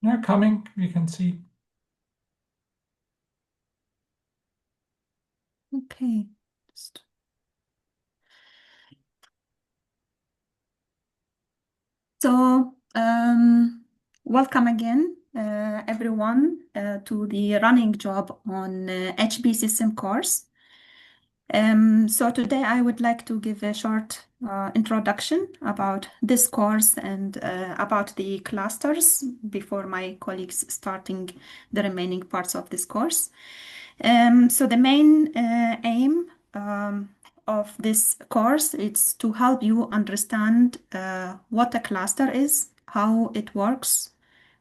Yeah, coming, we can see. Okay. So, welcome again, everyone, to the running job on HB system course. So today I would like to give a short introduction about this course and about the clusters before my colleagues starting the remaining parts of this course. So the main aim of this course is to help you understand what a cluster is, how it works,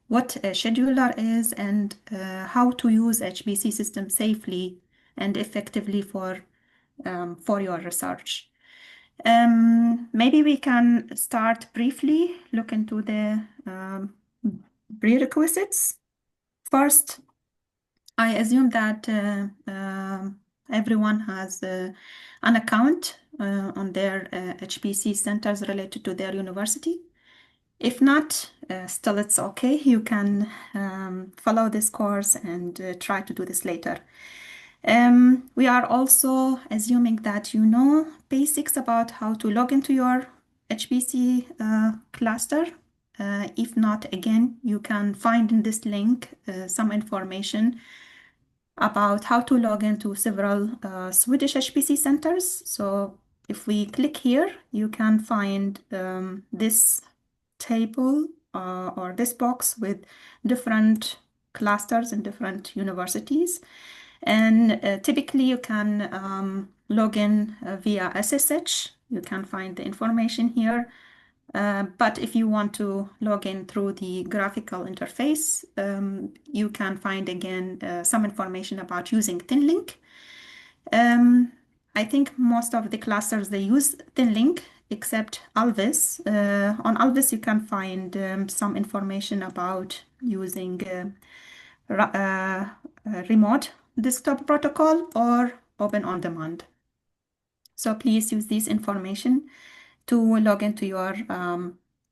what a scheduler is, and how to use HPC system safely and effectively for your research. Maybe we can start briefly, look into the prerequisites. First, I assume that everyone has an account on their HPC centers related to their university. If not, still it's okay. You can follow this course and try to do this later. We are also assuming that you know basics about how to log into your HPC cluster. If not, again, you can find in this link some information about how to log into several Swedish HPC centers. So if we click here, you can find this table or this box with different clusters in different universities. And typically you can log in via SSH. You can find the information here. But if you want to log in through the graphical interface, you can find again some information about using ThinLink. I think most of the clusters they use ThinLink except Alvis. On Alvis, you can find some information about using remote desktop protocol or open on demand. So please use this information to log into your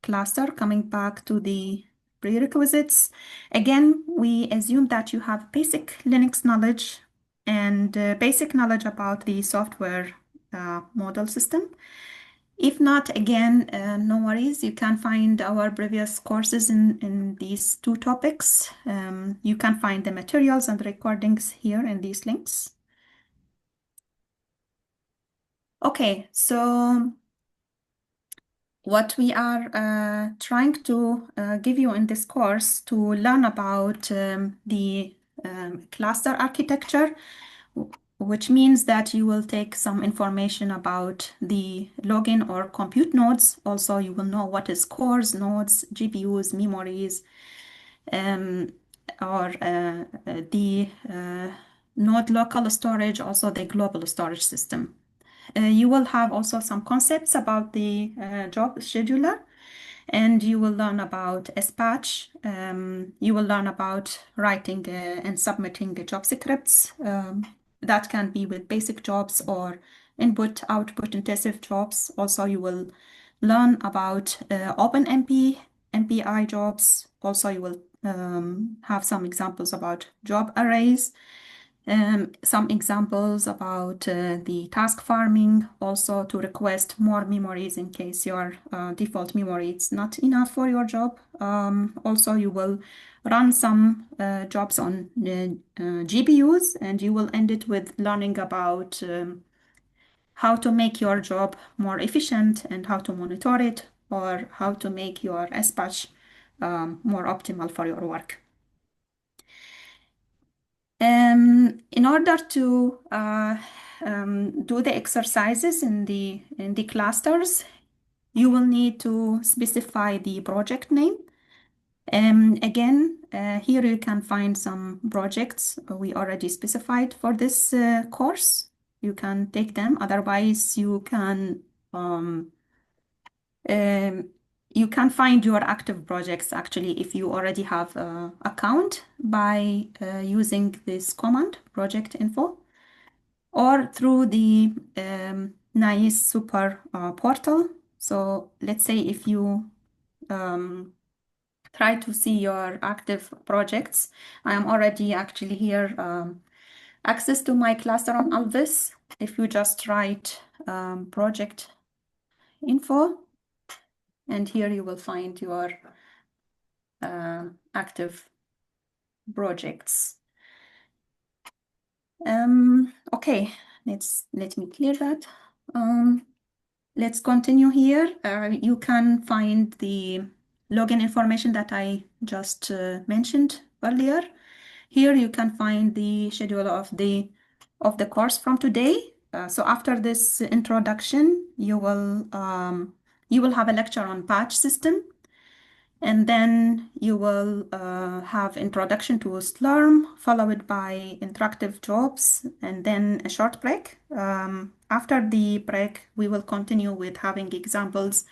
cluster. Coming back to the prerequisites, again, we assume that you have basic Linux knowledge and basic knowledge about the software model system. If not, again, no worries. You can find our previous courses in these two topics. You can find the materials and recordings here in these links. Okay, so what we are trying to give you in this course to learn about the cluster architecture, which means that you will take some information about the login or compute nodes. Also, you will know what is cores, nodes, GPUs, memories, or the node local storage, also the global storage system. You will have also some concepts about the job scheduler, and you will learn about SPatch. You will learn about writing and submitting job scripts. That can be with basic jobs or input-output intensive jobs. Also, you will learn about OpenMP, MPI jobs. Also, you will have some examples about job arrays. Some examples about the task farming, also to request more memories in case your default memory is not enough for your job. Also, you will run some jobs on GPUs, and you will end it with learning about how to make your job more efficient and how to monitor it, or how to make your SPatch more optimal for your work. In order to do the exercises in the clusters, you will need to specify the project name. Again, here you can find some projects we already specified for this course. You can take them. Otherwise, um, you can find your active projects actually if you already have an account by using this command project info or through the NAISS super portal. So let's say if you try to see your active projects. I am already actually here, access to my cluster on Alvis. If you just write project info, and here you will find your active projects. Okay, let me clear that. Let's continue here. You can find the login information that I just mentioned earlier. Here you can find the schedule of the course from today. So after this introduction, you will have a lecture on patch system, and then you will have introduction to Slurm, followed by interactive jobs, and then a short break. After the break, we will continue with having examples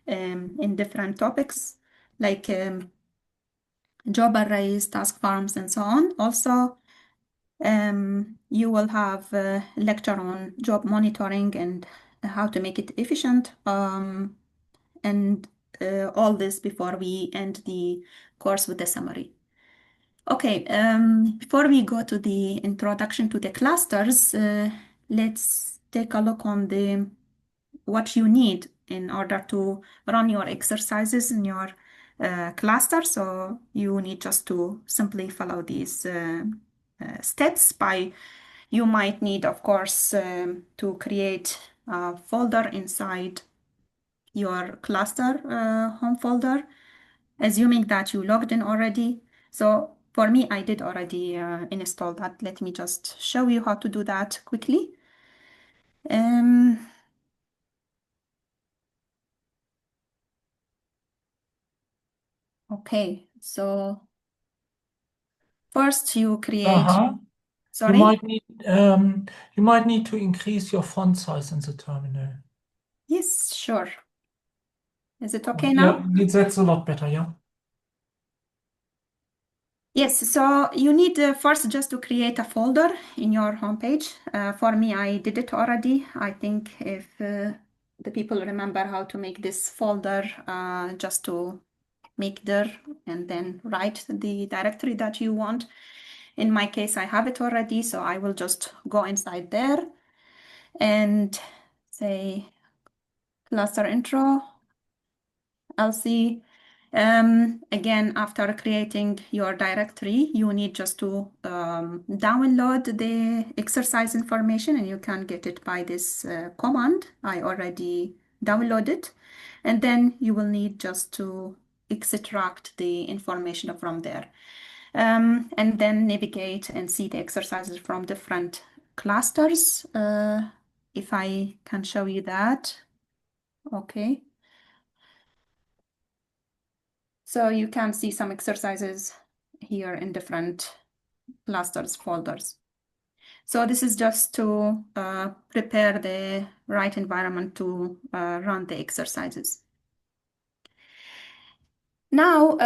in different topics like job arrays, task farms, and so on. Also, you will have a lecture on job monitoring and how to make it efficient, and all this before we end the course with the summary. Okay, before we go to the introduction to the clusters, let's take a look on what you need in order to run your exercises in your cluster. So you need just to simply follow these steps. You might need, of course, to create a folder inside your cluster home folder, assuming that you logged in already. So for me, I did already install that. Let me just show you how to do that quickly. Okay, so first you create. You Sorry? might need to increase your font size in the terminal. Yes, sure. Is it okay now? Yeah, that's a lot better, yeah. Yes, so you need first just to create a folder in your homepage. For me, I did it already. I think if the people remember how to make this folder, just to make dir and then write the directory that you want. In my case, I have it already, so I will just go inside there and say cluster intro, LC. Again, after creating your directory, you need just to download the exercise information, and you can get it by this command. I already downloaded, and then you will need just to extract the information from there, and then navigate and see the exercises from different clusters. If I can show you that, okay. So you can see some exercises here in different clusters folders. So this is just to prepare the right environment to run the exercises. Now,